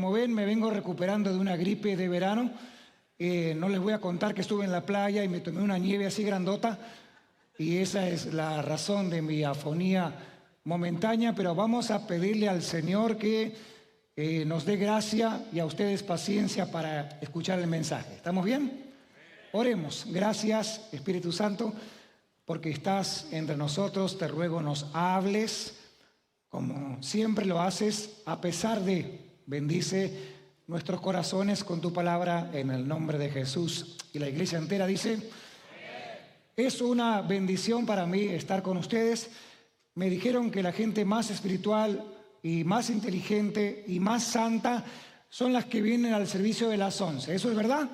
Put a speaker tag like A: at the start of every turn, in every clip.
A: Como ven, me vengo recuperando de una gripe de verano. No les voy a contar que estuve en la playa y me tomé una nieve así grandota. Y esa es la razón de mi afonía momentánea. Pero vamos a pedirle al Señor que nos dé gracia y a ustedes paciencia para escuchar el mensaje. ¿Estamos bien? Oremos. Gracias, Espíritu Santo, porque estás entre nosotros. Te ruego nos hables como siempre lo haces, a pesar de... Bendice nuestros corazones con tu palabra en el nombre de Jesús. Y la iglesia entera dice: es una bendición para mí estar con ustedes. Me dijeron que la gente más espiritual y más inteligente y más santa son las que vienen al servicio de las 11. ¿Eso es verdad?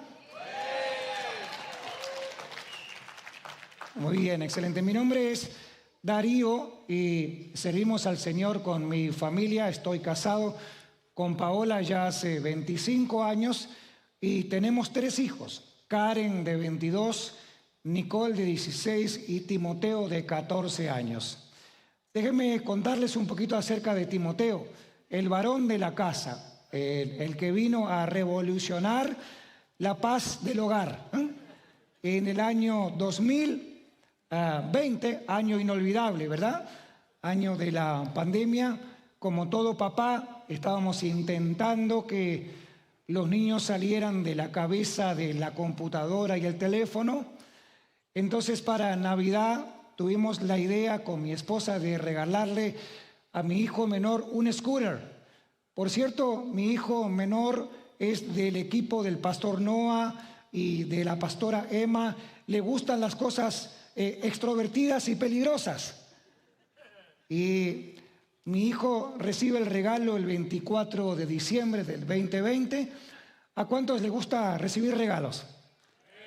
A: Muy bien, excelente. Mi nombre es Darío y servimos al Señor con mi familia. Estoy casado con Paola ya hace 25 años y tenemos 3 hijos: Karen de 22, Nicole de 16 y Timoteo de 14 años. Déjenme contarles un poquito acerca de Timoteo, el varón de la casa, el que vino a revolucionar la paz del hogar. En el año 2020, año inolvidable, ¿verdad? Año de la pandemia. Como todo papá, estábamos intentando que los niños salieran de la cabeza de la computadora y el teléfono. Entonces, para Navidad tuvimos la idea con mi esposa de regalarle a mi hijo menor un scooter. Por cierto, mi hijo menor es del equipo del pastor Noah y de la pastora Emma. Le gustan las cosas extrovertidas y peligrosas. Y mi hijo recibe el regalo el 24 de diciembre del 2020. ¿A cuántos les gusta recibir regalos?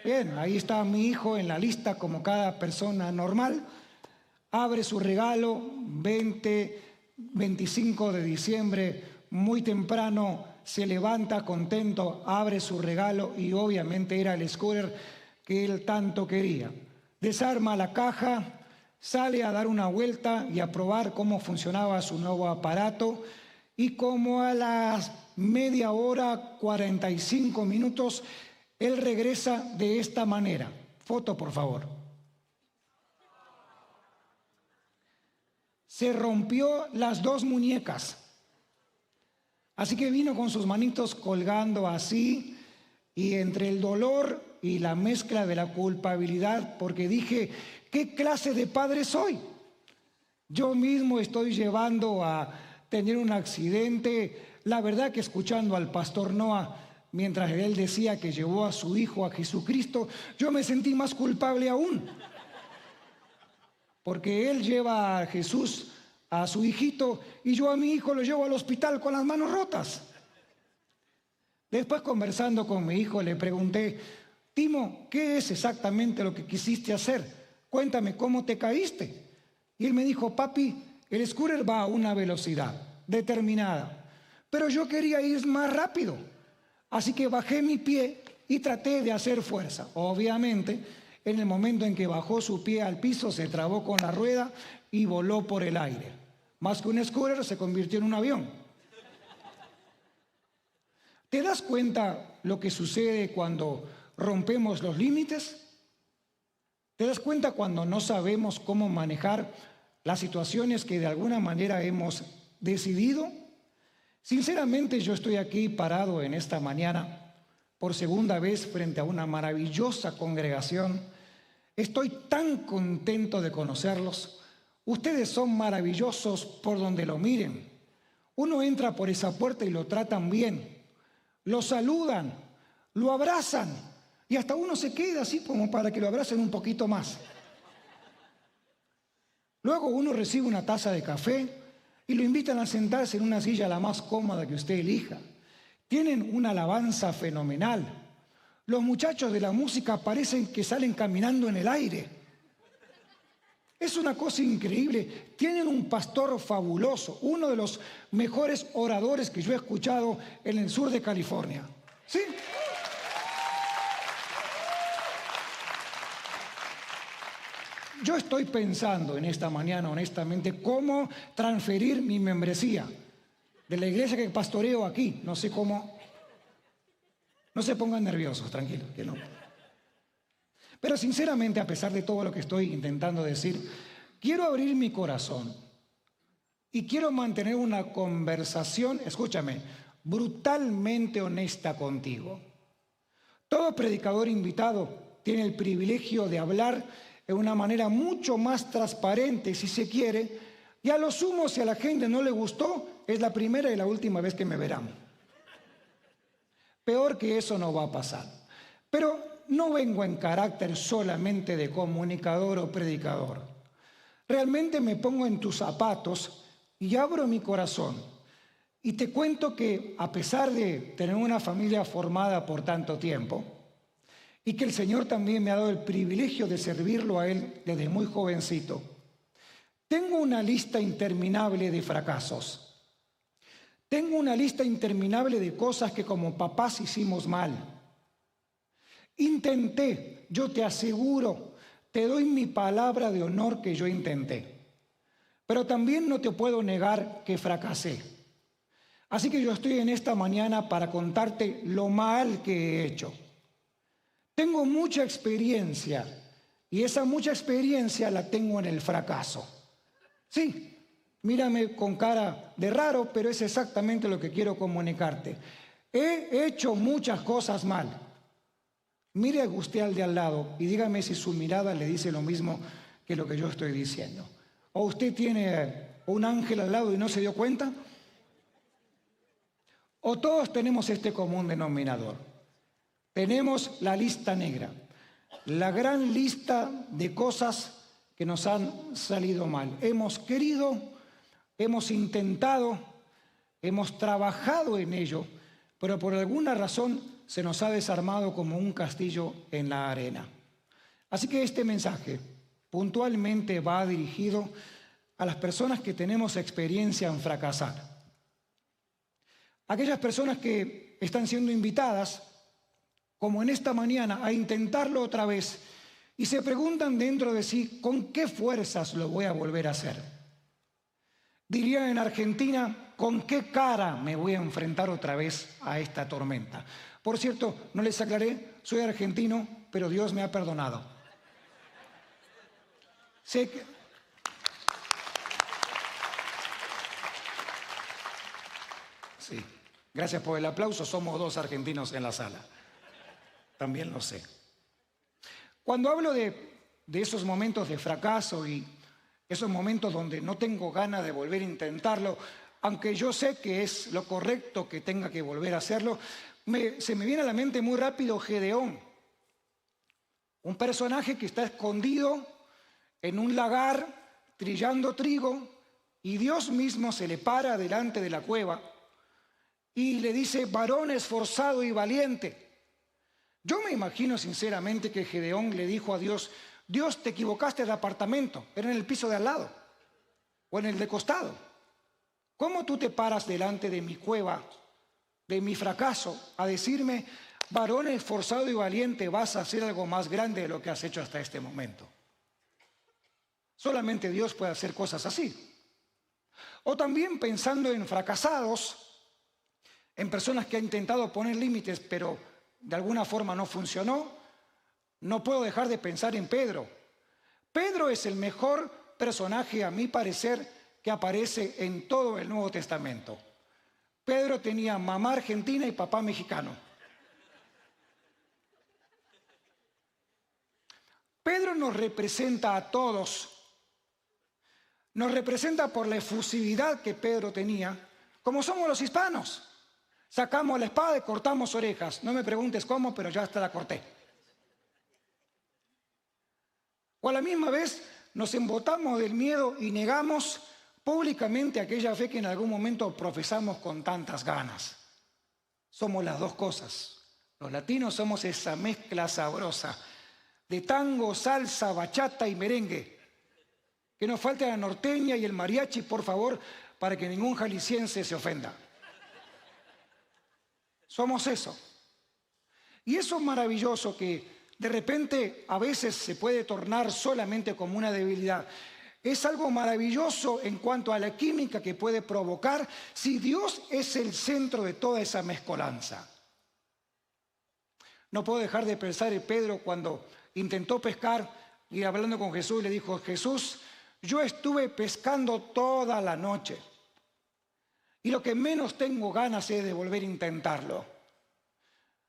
A: Bien, ahí está mi hijo en la lista como cada persona normal. Abre su regalo 25 de diciembre, muy temprano, se levanta contento, abre su regalo y obviamente era el scooter que él tanto quería. Desarma la caja, sale a dar una vuelta y a probar cómo funcionaba su nuevo aparato, y como a las media hora, 45 minutos, él regresa de esta manera. Foto, por favor. Se rompió las 2 muñecas. Así que vino con sus manitos colgando así, y entre el dolor y la mezcla de la culpabilidad, porque dije: ¿qué clase de padre soy? Yo mismo estoy llevando a tener un accidente. La verdad que escuchando al pastor Noah, mientras él decía que llevó a su hijo a Jesucristo, yo me sentí más culpable aún. Porque él lleva a Jesús a su hijito y yo a mi hijo lo llevo al hospital con las manos rotas. Después, conversando con mi hijo, le pregunté: Timo, ¿qué es exactamente lo que quisiste hacer? Cuéntame, ¿cómo te caíste? Y él me dijo: papi, el scooter va a una velocidad determinada, pero yo quería ir más rápido. Así que bajé mi pie y traté de hacer fuerza. Obviamente, en el momento en que bajó su pie al piso, se trabó con la rueda y voló por el aire. Más que un scooter, se convirtió en un avión. ¿Te das cuenta lo que sucede cuando rompemos los límites? ¿Te das cuenta cuando no sabemos cómo manejar las situaciones que de alguna manera hemos decidido? Sinceramente, yo estoy aquí parado en esta mañana por segunda vez frente a una maravillosa congregación. Estoy tan contento de conocerlos. Ustedes son maravillosos por donde lo miren. Uno entra por esa puerta y lo tratan bien, lo saludan, lo abrazan y hasta uno se queda así como para que lo abracen un poquito más. Luego uno recibe una taza de café y lo invitan a sentarse en una silla la más cómoda que usted elija. Tienen una alabanza fenomenal. Los muchachos de la música parecen que salen caminando en el aire. Es una cosa increíble. Tienen un pastor fabuloso, uno de los mejores oradores que yo he escuchado en el sur de California. ¿Sí? Yo estoy pensando en esta mañana, honestamente, cómo transferir mi membresía. de la iglesia que pastoreo aquí. No sé cómo. No se pongan nerviosos, tranquilos, que no. Pero sinceramente, a pesar de todo lo que estoy intentando decir, quiero abrir mi corazón y quiero mantener una conversación, escúchame, brutalmente honesta contigo. Todo predicador invitado tiene el privilegio de hablar de una manera mucho más transparente, si se quiere, y a lo sumo, si a la gente no le gustó, es la primera y la última vez que me verán. Peor que eso no va a pasar. Pero no vengo en carácter solamente de comunicador o predicador. Realmente me pongo en tus zapatos y abro mi corazón. Y te cuento que a pesar de tener una familia formada por tanto tiempo, y que el Señor también me ha dado el privilegio de servirlo a Él desde muy jovencito, tengo una lista interminable de fracasos. Tengo una lista interminable de cosas que como papás hicimos mal. Intenté, yo te aseguro, te doy mi palabra de honor que yo intenté. Pero también no te puedo negar que fracasé. Así que yo estoy en esta mañana para contarte lo mal que he hecho. Tengo mucha experiencia y esa mucha experiencia la tengo en el fracaso. Sí, mírame con cara de raro, pero es exactamente lo que quiero comunicarte. He hecho muchas cosas mal. Mire a usted al de al lado y dígame si su mirada le dice lo mismo que lo que yo estoy diciendo. ¿O usted tiene un ángel al lado y no se dio cuenta? ¿O todos tenemos este común denominador? Tenemos la lista negra, la gran lista de cosas que nos han salido mal. Hemos querido, hemos intentado, hemos trabajado en ello, pero por alguna razón se nos ha desarmado como un castillo en la arena. Así que este mensaje puntualmente va dirigido a las personas que tenemos experiencia en fracasar. Aquellas personas que están siendo invitadas, como en esta mañana, a intentarlo otra vez y se preguntan dentro de sí, ¿con qué fuerzas lo voy a volver a hacer? Dirían en Argentina, ¿con qué cara me voy a enfrentar otra vez a esta tormenta? Por cierto, no les aclaré, soy argentino, pero Dios me ha perdonado. Sé que... Sí, gracias por el aplauso, somos 2 argentinos en la sala. También lo sé. Cuando hablo de esos momentos de fracaso y esos momentos donde no tengo ganas de volver a intentarlo, aunque yo sé que es lo correcto que tenga que volver a hacerlo, se me viene a la mente muy rápido Gedeón, un personaje que está escondido en un lagar trillando trigo y Dios mismo se le para delante de la cueva y le dice, varón esforzado y valiente. Yo me imagino sinceramente que Gedeón le dijo a Dios, Dios, te equivocaste de apartamento, era en el piso de al lado o en el de costado. ¿Cómo tú te paras delante de mi cueva, de mi fracaso, a decirme, varón esforzado y valiente, vas a hacer algo más grande de lo que has hecho hasta este momento? Solamente Dios puede hacer cosas así. O también pensando en fracasados, en personas que han intentado poner límites, pero de alguna forma no funcionó, no puedo dejar de pensar en Pedro. Pedro es el mejor personaje, a mi parecer, que aparece en todo el Nuevo Testamento. Pedro tenía mamá argentina y papá mexicano. Pedro nos representa a todos. Nos representa por la efusividad que Pedro tenía, como somos los hispanos. Sacamos la espada y cortamos orejas. No me preguntes cómo, pero ya hasta la corté. O a la misma vez nos embotamos del miedo y negamos públicamente aquella fe que en algún momento profesamos con tantas ganas. Somos las dos cosas. Los latinos somos esa mezcla sabrosa de tango, salsa, bachata y merengue. Que nos falte la norteña y el mariachi, por favor, para que ningún jalisciense se ofenda. Somos eso. Y eso es maravilloso que de repente a veces se puede tornar solamente como una debilidad. Es algo maravilloso en cuanto a la química que puede provocar si Dios es el centro de toda esa mezcolanza. No puedo dejar de pensar en Pedro cuando intentó pescar y hablando con Jesús le dijo, Jesús, yo estuve pescando toda la noche y lo que menos tengo ganas es de volver a intentarlo.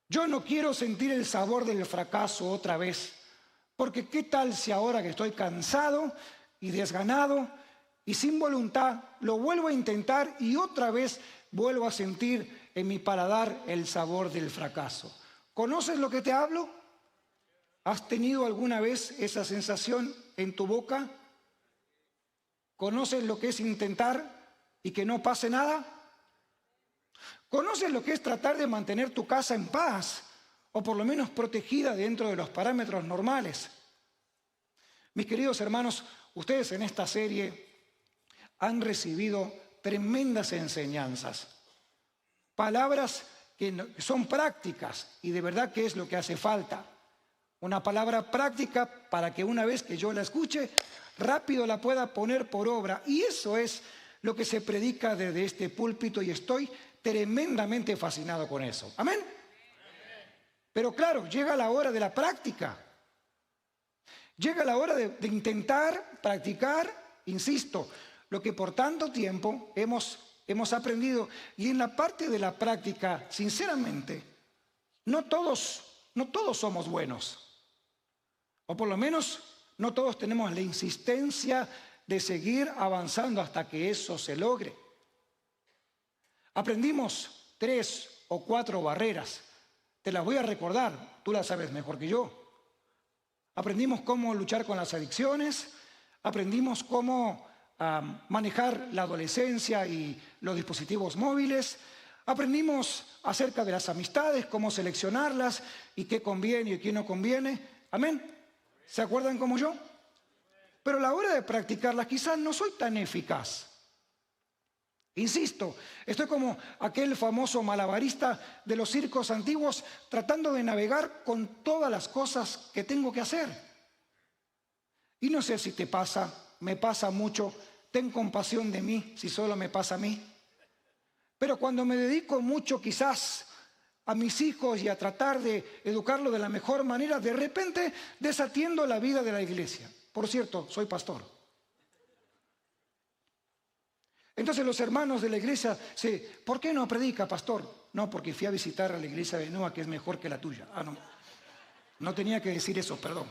A: Yo no quiero sentir el sabor del fracaso otra vez, porque ¿qué tal si ahora que estoy cansado y desganado y sin voluntad lo vuelvo a intentar y otra vez vuelvo a sentir en mi paladar el sabor del fracaso? ¿Conoces lo que te hablo? ¿Has tenido alguna vez esa sensación en tu boca? ¿Conoces lo que es intentar y que no pase nada? ¿Conoces lo que es tratar de mantener tu casa en paz o por lo menos protegida dentro de los parámetros normales? Mis queridos hermanos, ustedes en esta serie han recibido tremendas enseñanzas, palabras que son prácticas y de verdad que es lo que hace falta. Una palabra práctica para que una vez que yo la escuche, rápido la pueda poner por obra. Y eso es lo que se predica desde este púlpito y estoy tremendamente fascinado con eso. ¿Amén? Pero claro, llega la hora de la práctica. Llega la hora de intentar practicar, insisto, lo que por tanto tiempo hemos aprendido. Y en la parte de la práctica, sinceramente, no todos somos buenos. O por lo menos no todos tenemos la insistencia de seguir avanzando hasta que eso se logre. Aprendimos 3 o 4 barreras. Te las voy a recordar, tú las sabes mejor que yo. Aprendimos cómo luchar con las adicciones, aprendimos cómo manejar la adolescencia y los dispositivos móviles, aprendimos acerca de las amistades, cómo seleccionarlas y qué conviene y qué no conviene. Amén. ¿Se acuerdan como yo? Pero a la hora de practicarlas quizás no soy tan eficaz. Insisto, estoy como aquel famoso malabarista de los circos antiguos tratando de navegar con todas las cosas que tengo que hacer. Y no sé si te pasa, me pasa mucho, ten compasión de mí si solo me pasa a mí. Pero cuando me dedico mucho quizás a mis hijos y a tratar de educarlos de la mejor manera, de repente desatiendo la vida de la iglesia. Por cierto, soy pastor. Entonces los hermanos de la iglesia, ¿por qué no predica, pastor? No, porque fui a visitar a la iglesia de Noa, que es mejor que la tuya. Ah, no. No tenía que decir eso, perdón.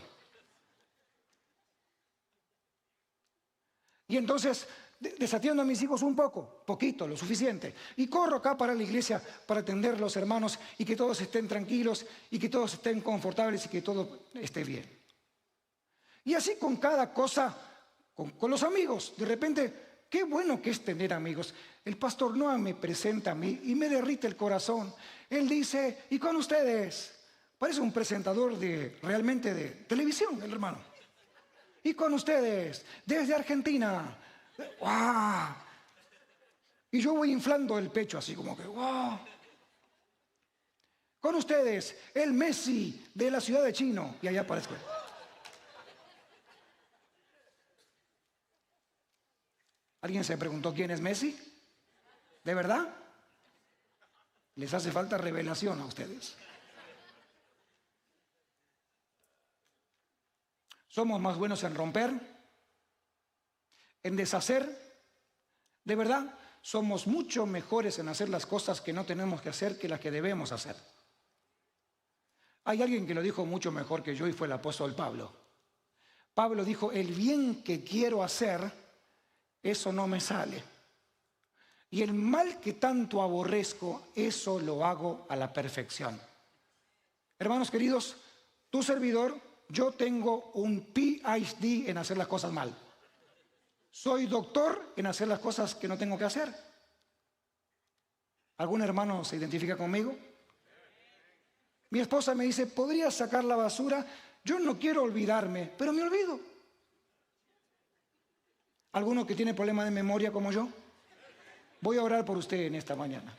A: Y entonces, desatiendo a mis hijos un poquito, lo suficiente. Y corro acá para la iglesia para atender a los hermanos y que todos estén tranquilos y que todos estén confortables y que todo esté bien. Y así con cada cosa, con los amigos, de repente, qué bueno que es tener amigos. El pastor Noah me presenta a mí y me derrite el corazón. Él dice, ¿y con ustedes? Parece un presentador realmente de televisión, el hermano. ¿Y con ustedes? Desde Argentina. ¡Wow! Y yo voy inflando el pecho así como que ¡wow! Con ustedes, el Messi de la ciudad de Chino. Y allá aparezco. ¿Alguien se preguntó quién es Messi? ¿De verdad? Les hace falta revelación a ustedes. Somos más buenos en romper, en deshacer. De verdad, somos mucho mejores en hacer las cosas que no tenemos que hacer que las que debemos hacer. Hay alguien que lo dijo mucho mejor que yo y fue el apóstol Pablo. Pablo dijo, el bien que quiero hacer, eso no me sale. Y el mal que tanto aborrezco, eso lo hago a la perfección. Hermanos queridos, tu servidor, yo tengo un PhD en hacer las cosas mal. Soy doctor en hacer las cosas que no tengo que hacer. ¿Algún hermano se identifica conmigo? Mi esposa me dice, ¿podrías sacar la basura? Yo no quiero olvidarme, pero me olvido. ¿Alguno que tiene problemas de memoria como yo? Voy a orar por usted en esta mañana.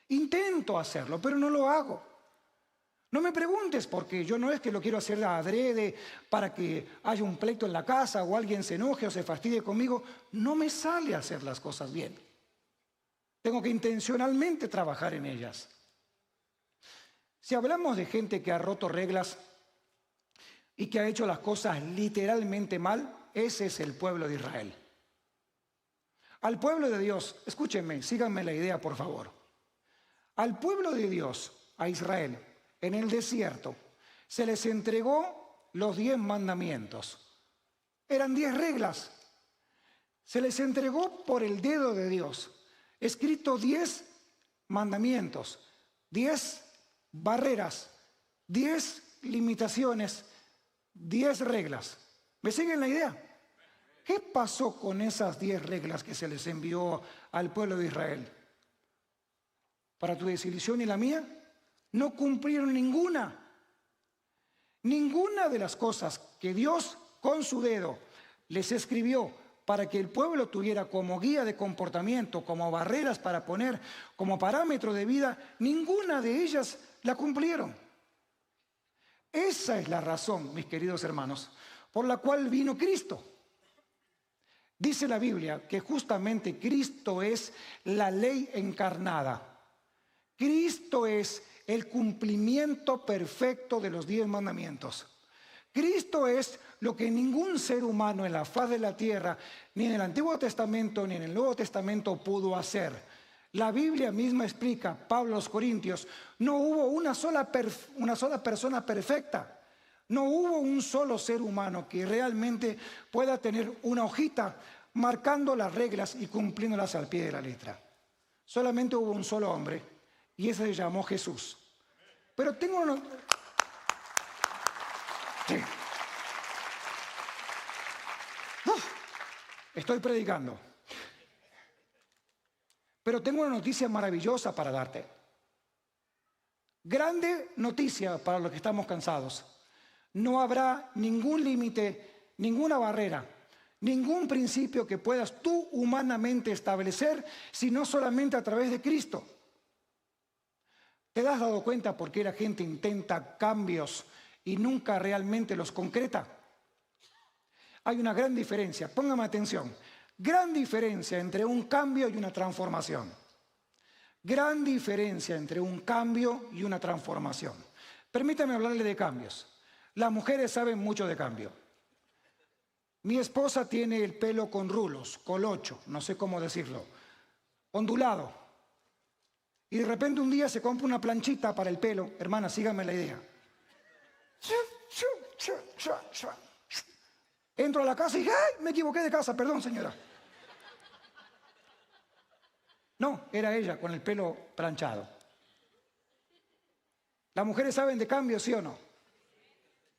A: Intento hacerlo, pero no lo hago. No me preguntes porque yo no es que lo quiero hacer adrede para que haya un pleito en la casa o alguien se enoje o se fastidie conmigo. No me sale hacer las cosas bien. Tengo que intencionalmente trabajar en ellas. Si hablamos de gente que ha roto reglas y que ha hecho las cosas literalmente mal, ese es el pueblo de Israel. Al pueblo de Dios, escúchenme, síganme la idea por favor. Al pueblo de Dios, a Israel, en el desierto, se les entregó los 10 mandamientos. Eran 10 reglas. Se les entregó por el dedo de Dios, escrito 10 mandamientos, 10 barreras, 10 limitaciones, 10 reglas. ¿Me siguen la idea? ¿Qué pasó con esas 10 reglas que se les envió al pueblo de Israel? Para tu desilusión y la mía, no cumplieron ninguna. Ninguna de las cosas que Dios con su dedo les escribió para que el pueblo tuviera como guía de comportamiento, como barreras para poner, como parámetro de vida, ninguna de ellas la cumplieron. Esa es la razón, mis queridos hermanos, por la cual vino Cristo. Dice la Biblia que justamente Cristo es la ley encarnada. Cristo es el cumplimiento perfecto de los 10 mandamientos. Cristo es lo que ningún ser humano en la faz de la tierra, ni en el Antiguo Testamento ni en el Nuevo Testamento pudo hacer. La Biblia misma explica, Pablo a los Corintios, no hubo una sola persona perfecta. No hubo un solo ser humano que realmente pueda tener una hojita marcando las reglas y cumpliéndolas al pie de la letra. Solamente hubo un solo hombre y ese se llamó Jesús. Pero tengo una... Sí. Estoy predicando. Pero tengo una noticia maravillosa para darte. Grande noticia para los que estamos cansados. No habrá ningún límite, ninguna barrera, ningún principio que puedas tú humanamente establecer, sino solamente a través de Cristo. ¿Te has dado cuenta por qué la gente intenta cambios y nunca realmente los concreta? Hay una gran diferencia, póngame atención, gran diferencia entre un cambio y una transformación. Gran diferencia entre un cambio y una transformación. Permítame hablarle de cambios. Las mujeres saben mucho de cambio. Mi esposa tiene el pelo con rulos, colocho, no sé cómo decirlo, ondulado. Y de repente un día se compra una planchita para el pelo. Hermana, síganme la idea. Entro a la casa y dije, ¡ay! Me equivoqué de casa, perdón señora. No, era ella con el pelo planchado. ¿Las mujeres saben de cambio, sí o no?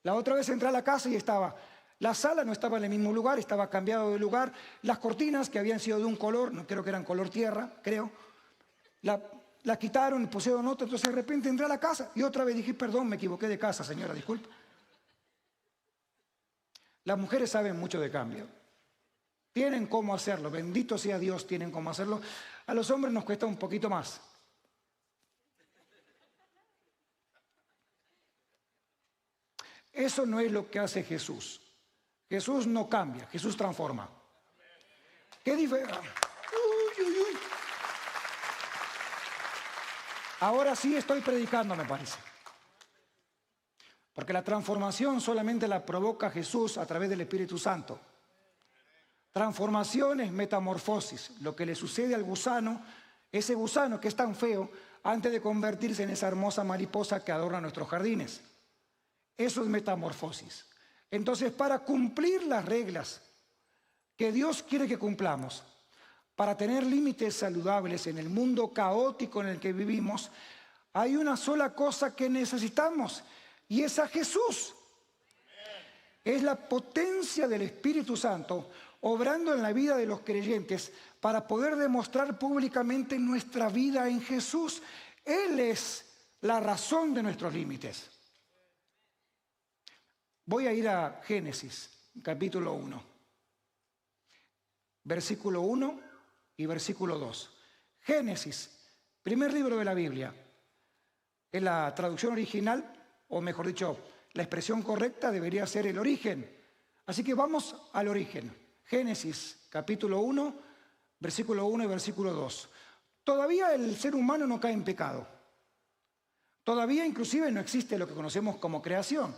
A: La otra vez entré a la casa y estaba, la sala no estaba en el mismo lugar, estaba cambiado de lugar. Las cortinas que habían sido de un color, no creo que eran color tierra, creo, la quitaron y pusieron otra. Entonces de repente entré a la casa y otra vez dije, perdón, me equivoqué de casa, señora, disculpe. Las mujeres saben mucho de cambio. Tienen cómo hacerlo, bendito sea Dios, tienen cómo hacerlo. A los hombres nos cuesta un poquito más. Eso no es lo que hace Jesús. Jesús no cambia, Jesús transforma. ¿Qué diferencia? Ahora sí estoy predicando, me parece. Porque la transformación solamente la provoca Jesús a través del Espíritu Santo. Transformación es metamorfosis, lo que le sucede al gusano, ese gusano que es tan feo, antes de convertirse en esa hermosa mariposa que adorna nuestros jardines. Eso es metamorfosis. Entonces, para cumplir las reglas que Dios quiere que cumplamos, para tener límites saludables en el mundo caótico en el que vivimos, hay una sola cosa que necesitamos, y es a Jesús. Es la potencia del Espíritu Santo obrando en la vida de los creyentes para poder demostrar públicamente nuestra vida en Jesús. Él es la razón de nuestros límites. Voy a ir a Génesis, capítulo 1, versículo 1 y versículo 2. Génesis, primer libro de la Biblia. En la traducción original o mejor dicho, la expresión correcta debería ser el origen. Así que vamos al origen. Génesis, capítulo 1, versículo 1 y versículo 2. Todavía el ser humano no cae en pecado. Todavía inclusive no existe lo que conocemos como creación.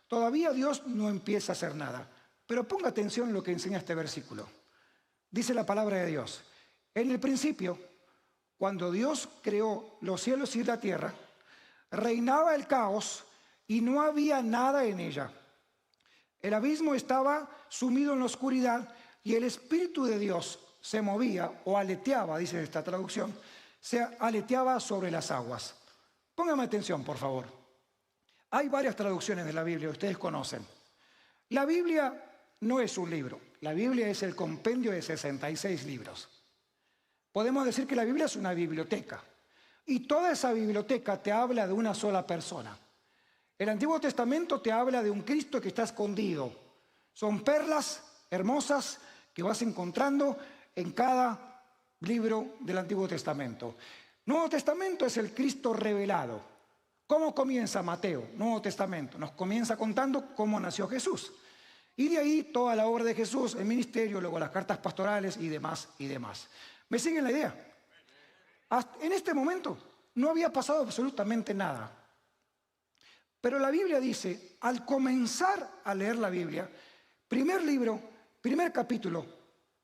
A: Todavía Dios no empieza a hacer nada. Pero ponga atención en lo que enseña este versículo. Dice la palabra de Dios: en el principio, cuando Dios creó los cielos y la tierra, reinaba el caos y no había nada en ella. El abismo estaba sumido en la oscuridad y el Espíritu de Dios se movía o aleteaba, dice esta traducción, se aleteaba sobre las aguas. Póngame atención, por favor. Hay varias traducciones de la Biblia, ustedes conocen. La Biblia no es un libro. La Biblia es el compendio de 66 libros. Podemos decir que la Biblia es una biblioteca. Y toda esa biblioteca te habla de una sola persona. El Antiguo Testamento te habla de un Cristo que está escondido. Son perlas hermosas que vas encontrando en cada libro del Antiguo Testamento. Nuevo Testamento es el Cristo revelado. ¿Cómo comienza Mateo? Nuevo Testamento. Nos comienza contando cómo nació Jesús. Y de ahí toda la obra de Jesús, el ministerio, luego las cartas pastorales y demás y demás. ¿Me siguen la idea? En este momento no había pasado absolutamente nada. Pero la Biblia dice, al comenzar a leer la Biblia, primer libro, primer capítulo,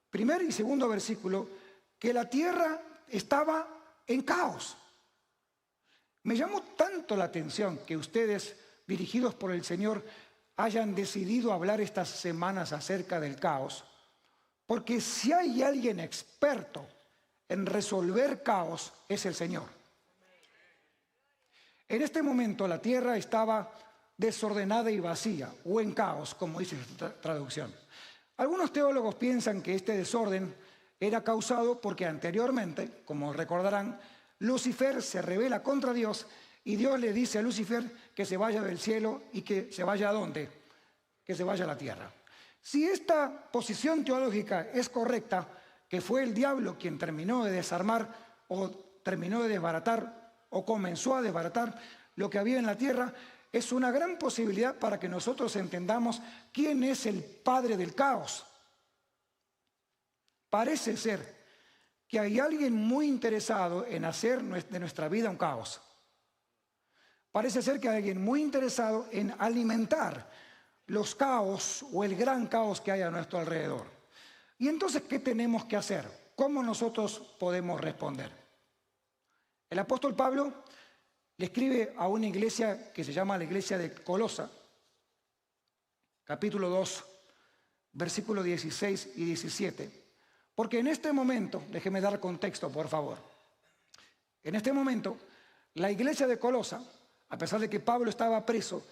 A: primer y segundo versículo, que la tierra estaba en caos. Me llamó tanto la atención que ustedes, dirigidos por el Señor, hayan decidido hablar estas semanas acerca del caos, porque si hay alguien experto en resolver caos, es el Señor. En este momento la tierra estaba desordenada y vacía, o en caos, como dice esta traducción. Algunos teólogos piensan que este desorden era causado porque anteriormente, como recordarán, Lucifer se rebela contra Dios y Dios le dice a Lucifer que se vaya del cielo y que se vaya ¿a dónde? Que se vaya a la tierra. Si esta posición teológica es correcta, que fue el diablo quien terminó de desarmar o terminó de desbaratar o comenzó a desbaratar lo que había en la tierra, es una gran posibilidad para que nosotros entendamos quién es el padre del caos. Parece ser que hay alguien muy interesado en hacer de nuestra vida un caos. Parece ser que hay alguien muy interesado en alimentar los caos o el gran caos que hay a nuestro alrededor. Y entonces, ¿qué tenemos que hacer? ¿Cómo nosotros podemos responder? El apóstol Pablo le escribe a una iglesia que se llama la iglesia de Colosa, capítulo 2, versículos 16 y 17. Porque en este momento, déjeme dar contexto, por favor. En este momento, la iglesia de Colosa, a pesar de que Pablo estaba preso,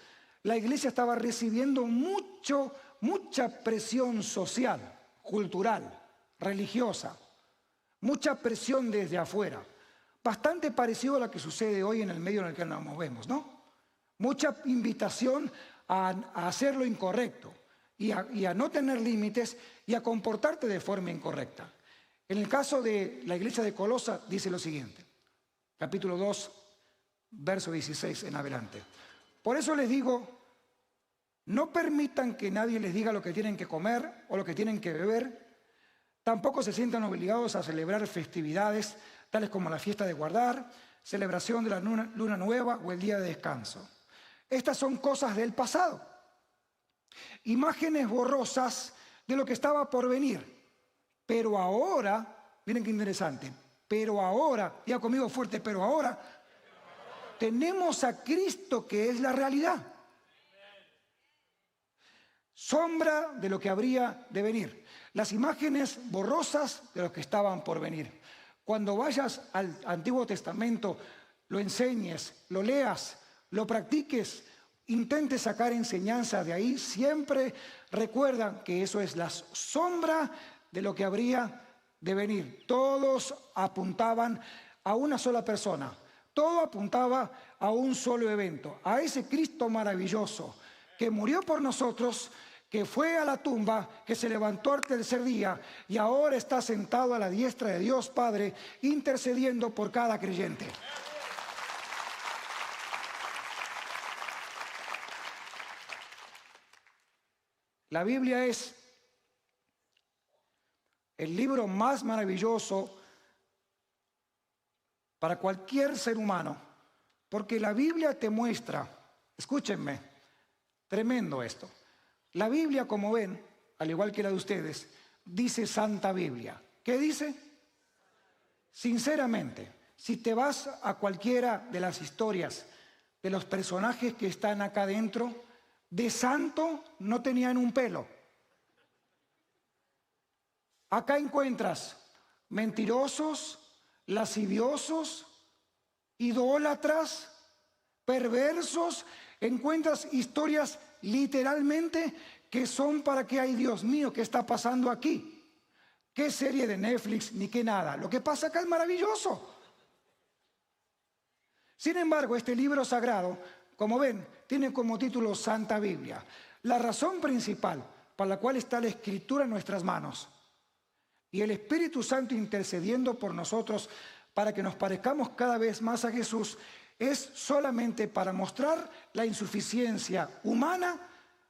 A: la iglesia estaba recibiendo mucha presión social, cultural, religiosa, mucha presión desde afuera. Bastante parecido a lo que sucede hoy en el medio en el que nos movemos, ¿no? Mucha invitación a hacer lo incorrecto y a no tener límites y a comportarte de forma incorrecta. En el caso de la iglesia de Colosa dice lo siguiente, capítulo 2, verso 16 en adelante. Por eso les digo, no permitan que nadie les diga lo que tienen que comer o lo que tienen que beber. Tampoco se sientan obligados a celebrar festividades tales como la fiesta de guardar, celebración de la luna nueva o el día de descanso. Estas son cosas del pasado, imágenes borrosas de lo que estaba por venir. Pero ahora, miren qué interesante, pero ahora, diga conmigo fuerte, pero ahora tenemos a Cristo que es la realidad. Sombra de lo que habría de venir. Las imágenes borrosas de lo que estaban por venir. Cuando vayas al Antiguo Testamento, lo enseñes, lo leas, lo practiques, intentes sacar enseñanza de ahí, siempre recuerda que eso es la sombra de lo que habría de venir. Todos apuntaban a una sola persona, todo apuntaba a un solo evento, a ese Cristo maravilloso que murió por nosotros, que fue a la tumba, que se levantó al tercer día y ahora está sentado a la diestra de Dios Padre, intercediendo por cada creyente. La Biblia es el libro más maravilloso para cualquier ser humano, porque la Biblia te muestra, escúchenme, tremendo esto. La Biblia, como ven, al igual que la de ustedes, dice Santa Biblia. ¿Qué dice? Sinceramente, si te vas a cualquiera de las historias de los personajes que están acá dentro, de santo no tenían un pelo. Acá encuentras mentirosos, lasciviosos, idólatras, perversos. Encuentras historias literalmente que son para que, ay Dios mío, ¿qué está pasando aquí? ¿Qué serie de Netflix ni qué nada? Lo que pasa acá es maravilloso. Sin embargo, este libro sagrado, como ven, tiene como título Santa Biblia. La razón principal para la cual está la Escritura en nuestras manos y el Espíritu Santo intercediendo por nosotros para que nos parezcamos cada vez más a Jesús es solamente para mostrar la insuficiencia humana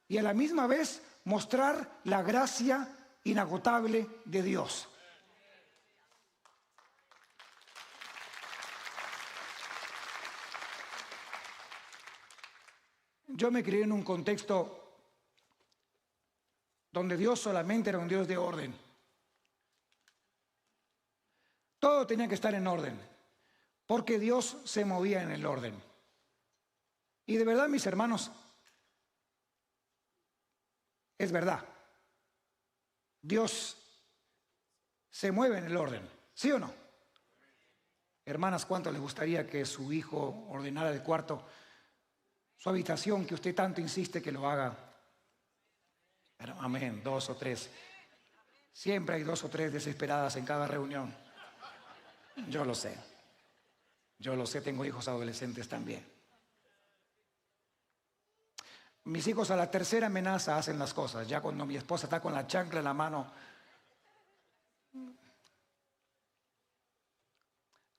A: y a la misma vez mostrar la gracia inagotable de Dios. Yo me crié en un contexto donde Dios solamente era un Dios de orden. Todo tenía que estar en orden, porque Dios se movía en el orden. Y de verdad, mis hermanos, es verdad. Dios se mueve en el orden, ¿sí o no? Hermanas, ¿cuánto les gustaría que su hijo ordenara el cuarto, su habitación, que usted tanto insiste que lo haga? Pero, amén, 2 o 3. Siempre hay 2 o 3 desesperadas en cada reunión. Yo lo sé. Yo lo sé, tengo hijos adolescentes también. Mis hijos a la tercera amenaza hacen las cosas. Ya cuando mi esposa está con la chancla en la mano.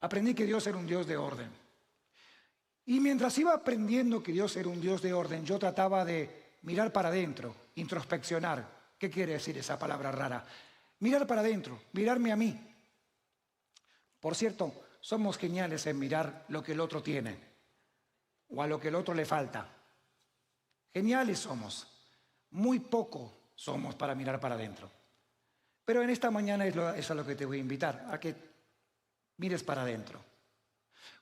A: Aprendí que Dios era un Dios de orden. Y mientras iba aprendiendo que Dios era un Dios de orden, yo trataba de mirar para adentro, introspeccionar. ¿Qué quiere decir esa palabra rara? Mirar para adentro, mirarme a mí. Por cierto, somos geniales en mirar lo que el otro tiene o a lo que el otro le falta. Geniales somos. Muy poco somos para mirar para adentro. Pero en esta mañana es a lo que te voy a invitar, a que mires para adentro.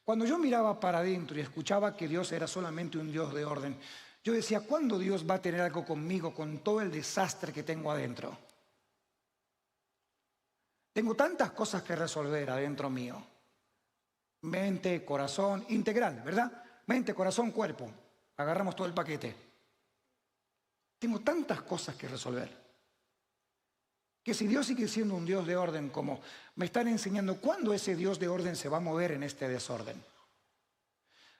A: Cuando yo miraba para adentro y escuchaba que Dios era solamente un Dios de orden, yo decía, ¿cuándo Dios va a tener algo conmigo con todo el desastre que tengo adentro? Tengo tantas cosas que resolver adentro mío. Mente, corazón, integral, ¿verdad? Mente, corazón, cuerpo. Agarramos todo el paquete. Tengo tantas cosas que resolver. Que si Dios sigue siendo un Dios de orden, como me están enseñando, ¿cuándo ese Dios de orden se va a mover en este desorden?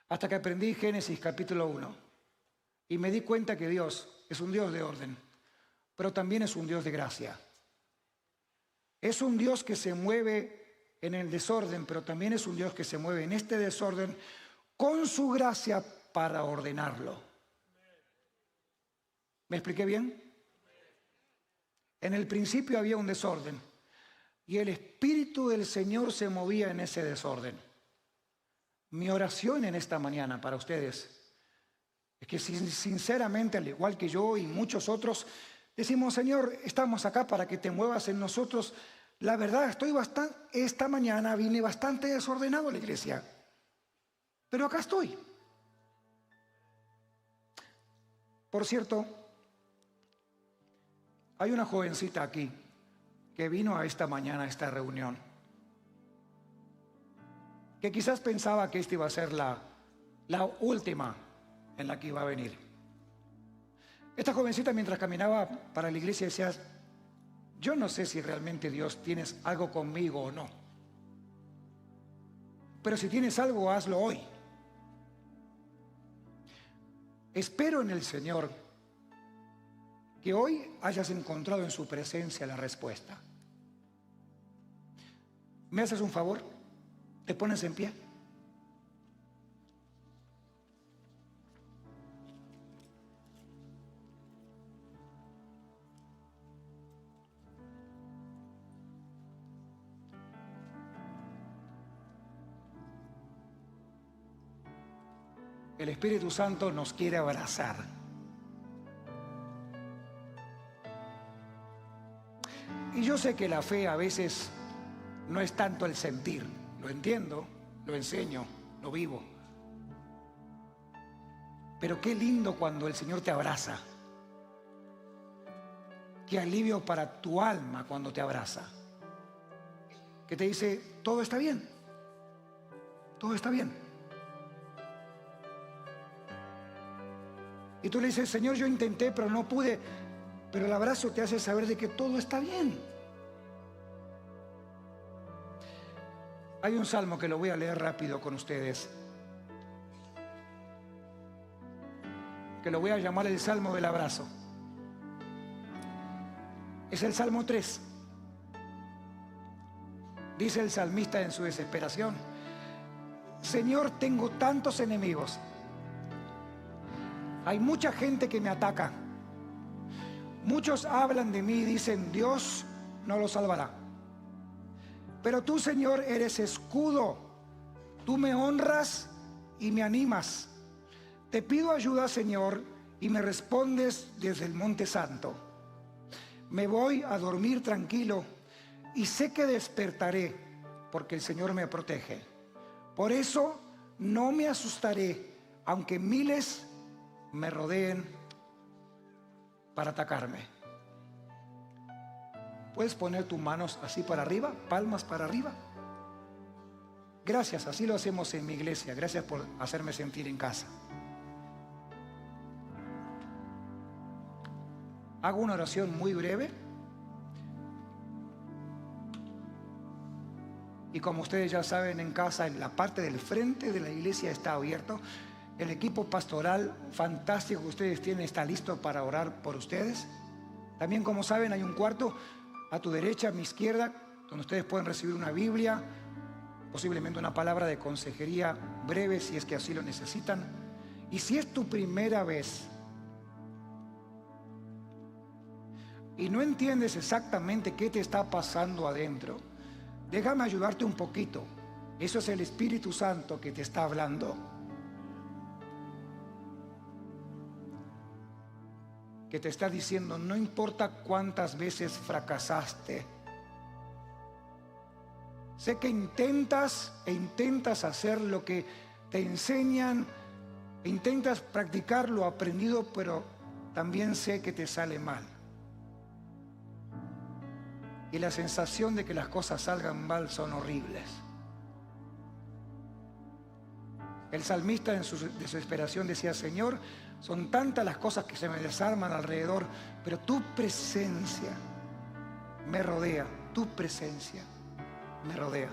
A: Hasta que aprendí Génesis capítulo 1 y me di cuenta que Dios es un Dios de orden, pero también es un Dios de gracia. Es un Dios que se mueve en el desorden, pero también es un Dios que se mueve en este desorden con su gracia para ordenarlo. ¿Me expliqué bien? En el principio había un desorden y el Espíritu del Señor se movía en ese desorden. Mi oración en esta mañana para ustedes es que sinceramente, al igual que yo y muchos otros, decimos, Señor, estamos acá para que te muevas en nosotros. La verdad, esta mañana vine bastante desordenado a la iglesia, pero acá estoy. Por cierto, hay una jovencita aquí que vino a esta mañana a esta reunión, que quizás pensaba que esta iba a ser la última en la que iba a venir. Esta jovencita, mientras caminaba para la iglesia, decía, yo no sé si realmente Dios tienes algo conmigo o no, pero si tienes algo, hazlo hoy. Espero en el Señor que hoy hayas encontrado en su presencia la respuesta. ¿Me haces un favor? ¿Te pones en pie? El Espíritu Santo nos quiere abrazar. Y yo sé que la fe a veces no es tanto el sentir. Lo entiendo, lo enseño, lo vivo. Pero qué lindo cuando el Señor te abraza. Qué alivio para tu alma cuando te abraza. Que te dice, todo está bien. Todo está bien. Y tú le dices, Señor, yo intenté, pero no pude. Pero el abrazo te hace saber de que todo está bien. Hay un salmo que lo voy a leer rápido con ustedes, que lo voy a llamar el Salmo del Abrazo. Es el Salmo 3. Dice el salmista en su desesperación, Señor, tengo tantos enemigos. Hay mucha gente que me ataca. Muchos hablan de mí y dicen, Dios no lo salvará. Pero tú, Señor, eres escudo. Tú me honras y me animas. Te pido ayuda, Señor, y me respondes desde el Monte Santo. Me voy a dormir tranquilo y sé que despertaré porque el Señor me protege. Por eso no me asustaré, aunque miles me rodeen para atacarme. ¿Puedes poner tus manos así para arriba, palmas para arriba? Gracias, así lo hacemos en mi iglesia. Gracias por hacerme sentir en casa. Hago una oración muy breve. Y como ustedes ya saben, en casa, en la parte del frente de la iglesia está abierto. El equipo pastoral fantástico que ustedes tienen está listo para orar por ustedes. También, como saben, hay un cuarto a tu derecha, a mi izquierda, donde ustedes pueden recibir una Biblia, posiblemente una palabra de consejería breve si es que así lo necesitan. Y si es tu primera vez y no entiendes exactamente qué te está pasando adentro, déjame ayudarte un poquito. Eso es el Espíritu Santo que te está hablando. Que te está diciendo, no importa cuántas veces fracasaste. Sé que intentas hacer lo que te enseñan, intentas practicar lo aprendido, pero también sé que te sale mal. Y la sensación de que las cosas salgan mal son horribles. El salmista en su desesperación decía, Señor, son tantas las cosas que se me desarman alrededor, pero tu presencia me rodea, tu presencia me rodea.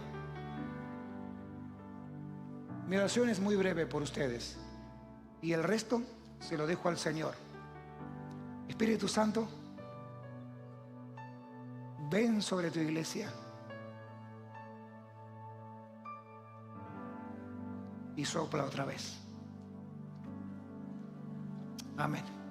A: Mi oración es muy breve por ustedes y el resto se lo dejo al Señor. Espíritu Santo, ven sobre tu iglesia y sopla otra vez. Amén.